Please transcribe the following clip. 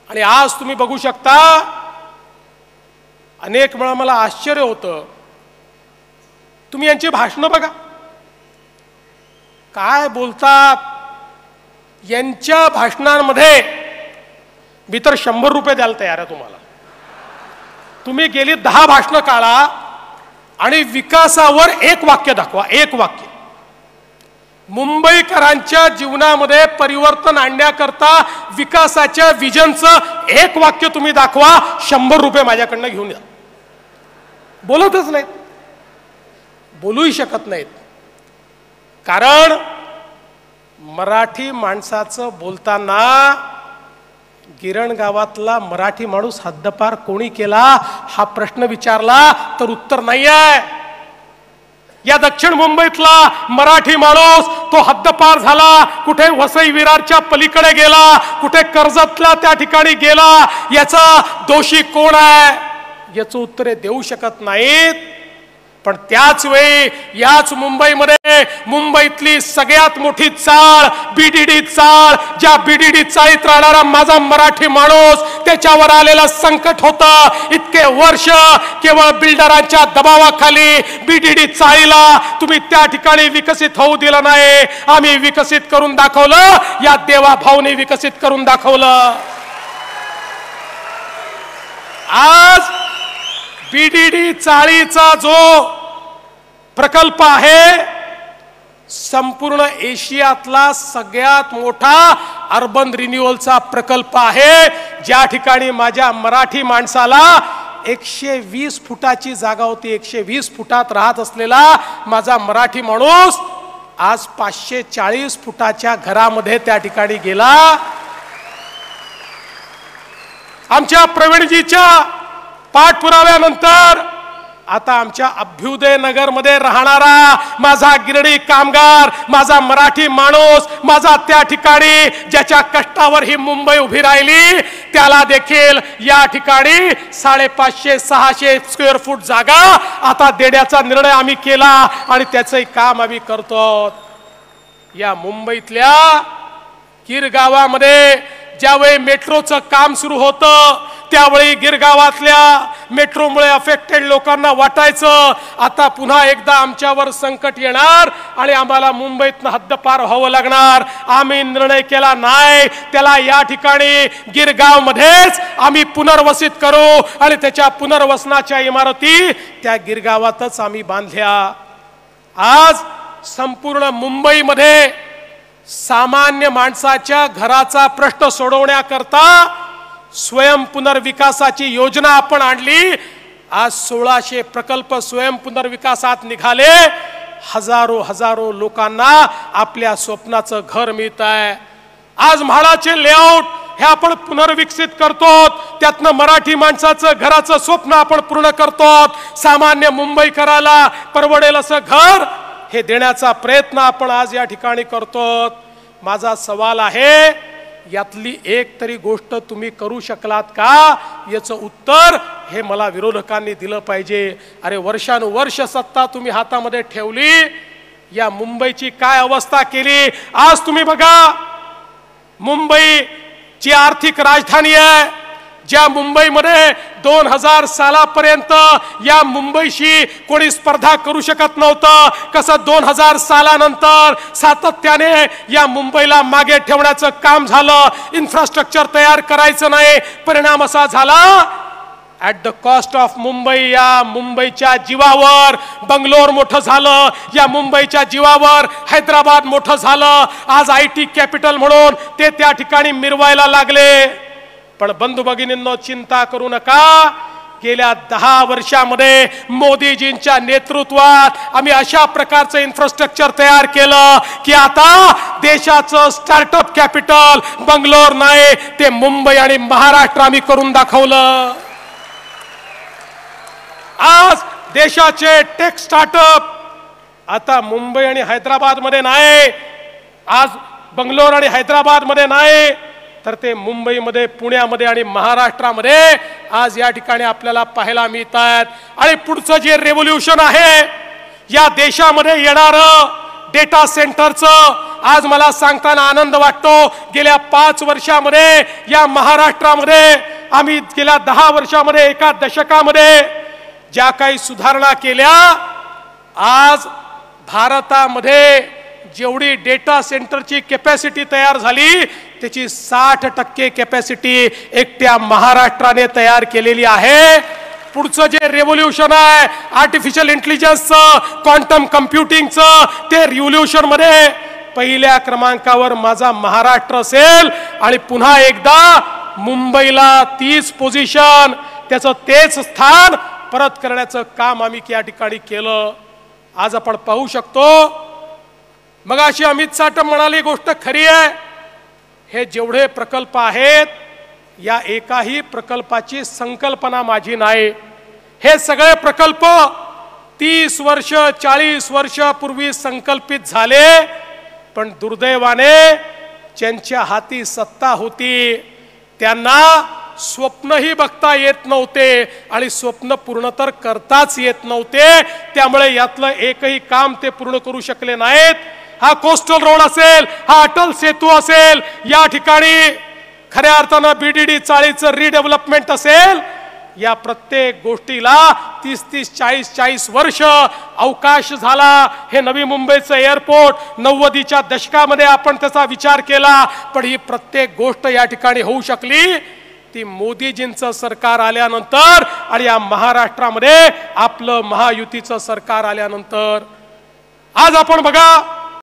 आणि आज तुम्ही बघू शकता, अनेक वेळा मला आश्चर्य होतं, तुम्ही यांची भाषणं बघा, काय बोलतात. यांच्या भाषणांमध्ये मी तर 100 रुपये द्यायला तयार आहे तुम्हाला. तुम्ही गेली 10 भाषणं काढा आणि विकासावर एक वाक्य दाखवा, एक वाक्य. मुंबईकरांच्या जीवनामध्ये परिवर्तन आणण्याकरता विकासाच्या विजनचं एक वाक्य तुम्ही दाखवा, 100 रुपये माझ्याकडनं घेऊन या. बोलतच नाहीत, बोलूही शकत नाहीत. कारण मराठी माणसाचं बोलताना गिरण गावातला मराठी माणूस हद्दपार कोणी केला हा प्रश्न विचारला तर उत्तर नाही आहे. या दक्षिण मुंबईतला मराठी माणूस तो हद्दपार झाला, कुठे वसई विरारच्या पलीकडे गेला, कुठे कर्जतला त्या ठिकाणी गेला, याचा दोषी कोण आहे याचं उत्तर देऊ शकत नाहीत. पण त्याच वेळी याच मुंबईमध्ये मुंबईतली सगळ्यात मोठी चाळ बीडीडी चाळ, ज्या बीडीडी चाळीत राहणारा माझा मराठी माणूस, त्याच्यावर आलेलं संकट होतं. इतके वर्ष केवळ बिल्डरांच्या दबावाखाली बीडीडी चाळीला तुम्ही त्या ठिकाणी विकसित होऊ दिलं नाही. आम्ही विकसित करून दाखवलं, या देवा भाऊने विकसित करून दाखवलं. आज बीडीडी चाळीचा जो प्रकल्प आहे, संपूर्ण एशियातला सगळ्यात मोठा अर्बन रिन्युअलचा प्रकल्प आहे. ज्या ठिकाणी माझ्या मराठी माणसाला 120 फुटाची जागा होती, 120 फुटात राहत असलेला माझा मराठी माणूस आज 540 फुटाच्या घरामध्ये त्या ठिकाणी गेला. आमच्या प्रवीणजीच्या पाठपुराव्यानंतर आता आमच्या अभ्युदय नगर मध्ये राहणारा माझा गिरणी कामगार, माझा मराठी माणूस, माझा त्या ठिकाणी ज्याच्या कष्टावर ही मुंबई उभी राहिली, त्याला देखील या ठिकाणी 550-600 स्क्वेअर फूट जागा आता देण्याचा निर्णय आम्ही केला आणि त्याचंही काम आम्ही करतो. या मुंबईतल्या गिरगावामध्ये ज्यावेळी मेट्रोचं काम सुरू होतं, त्यावेळी गिरगावातल्या मेट्रोमुळे अफेक्टेड लोकांना वाटायचं आता पुन्हा एकदा आमच्यावर संकट येणार आणि आम्हाला मुंबईतनं हद्दपार व्हावं लागणार. आम्ही निर्णय केला नाही, त्याला या ठिकाणी गिरगाव मध्येच आम्ही पुनर्वसित करू आणि त्याच्या पुनर्वसनाच्या इमारती त्या गिरगावातच आम्ही बांधल्या. आज संपूर्ण मुंबईमध्ये सामान्य माणसाच्या घराचा प्रश्न सोडवण्याकरता स्वयं पुनर्विकासाची योजना आपण आणली. आज 1600 प्रकल्प स्वयं पुनर्विकासात निघाले. हजारो लोकांना आपल्या स्वप्नाचं घर मिळत आहे. आज म्हाडाचे लेआउट हे आपण पुनर्विकसित करतो, त्यातनं मराठी माणसाचं घराचं स्वप्न आपण पूर्ण करतो. सामान्य मुंबईकराला परवडेल असं घर हे देण्याचा प्रयत्न आपण आज या ठिकाणी करतो. माझा सवाल आहे, यातली एक तरी गोष्ट तुम्ही करू शकलात का याचं उत्तर हे मला विरोधकांनी दिलं पाहिजे. अरे वर्षानुवर्ष सत्ता तुम्ही हातामध्ये ठेवली, या मुंबईची काय अवस्था केली. आज तुम्ही बघा, मुंबई जी आर्थिक राजधानी आहे, ज्या मुंबईमध्ये 2000 सालापर्यंत या मुंबईशी कोणी स्पर्धा करू शकत नव्हतं, कसं 2000 सालानंतर सातत्याने या मुंबईला मागे ठेवण्याचं काम झालं. इन्फ्रास्ट्रक्चर तयार करायचं नाही, परिणाम असा झाला at the cost of Mumbai. या मुंबईच्या जीवावर बंगलोर मोठं झालं, या मुंबईच्या जीवावर हैदराबाद मोठं झालं. आज IT कॅपिटल म्हणून ते त्या ठिकाणी मिरवायला लागले. पण बंधू भगिनींनो, चिंता करू नका. गेल्या 10 वर्षामध्ये मोदीजींच्या नेतृत्वात आम्ही अशा प्रकारचं इन्फ्रास्ट्रक्चर तयार केलं की आता देशाचं स्टार्टअप कॅपिटल बंगलोर नाही, ते मुंबई आणि महाराष्ट्र आम्ही करून दाखवलं. आज देशाचे टेक स्टार्टअप आता मुंबई आणि हैदराबाद मध्ये नाही, आज बंगलोर आणि हैदराबाद मध्ये नाही, तर ते मुंबईमध्ये, पुण्यामध्ये आणि महाराष्ट्रामध्ये आज या ठिकाणी आपल्याला पाहायला मिळतात. आणि पुढचं जे रेव्होल्यूशन आहे, या देशामध्ये येणारं डेटा सेंटरचं आज मला सांगताना आनंद वाटतो। गेल्या 5 वर्षामध्ये या महाराष्ट्रामध्ये आम्ही गेल्या 10 वर्षामध्ये एका दशकामध्ये ज्या काही सुधारणा केल्या, आज भारतामध्ये जेवढी डेटा सेंटरची कॅपॅसिटी तयार झाली त्याची 60% कॅपॅसिटी एकट्या महाराष्ट्राने तयार केलेली आहे। पुढचं जे रेव्होल्यूशन आहे आर्टिफिशियल इंटेलिजन्सचं, क्वांटम कम्प्युटिंगचं, ते रिव्होल्यूशन मध्ये पहिल्या क्रमांकावर माझा महाराष्ट्र असेल। आणि पुन्हा एकदा मुंबईला 30 पोझिशन, त्याचं तेच स्थान परत करण्याचं काम आम्ही या ठिकाणी केलं। आज आपण पाहू शकतो, मगाशी अमित साटम म्हणाली गोष्ट खरी आहे, हे जेवढे प्रकल्प आहेत या एकाही प्रकल्पाची संकल्पना माझी नाही। हे सगळे प्रकल्प 30 वर्ष 40 वर्षापूर्वी संकल्पित झाले, पण दुर्दैवाने ज्यांच्या हाती सत्ता होती त्यांना स्वप्नही बघता येत नव्हते आणि स्वप्न पूर्ण तर करताच येत नव्हते। त्यामुळे यातलं एकही काम ते पूर्ण करू शकले नाहीत। हा कोस्टल रोड असेल, हा अटल सेतू असेल, या ठिकाणी खऱ्या अर्थानं बीडीडी चाळीचं रिडेव्हलपमेंट असेल, या प्रत्येक गोष्टीला 30-30 40-40 वर्ष अवकाश झाला। हे नवी मुंबईचं एअरपोर्ट 90च्या दशकामध्ये आपण त्याचा विचार केला, पण ही प्रत्येक गोष्ट या ठिकाणी होऊ शकली ती मोदीजींचं सरकार आल्यानंतर आणि या महाराष्ट्रामध्ये आपलं महायुतीचं सरकार आल्यानंतर। आज आपण बघा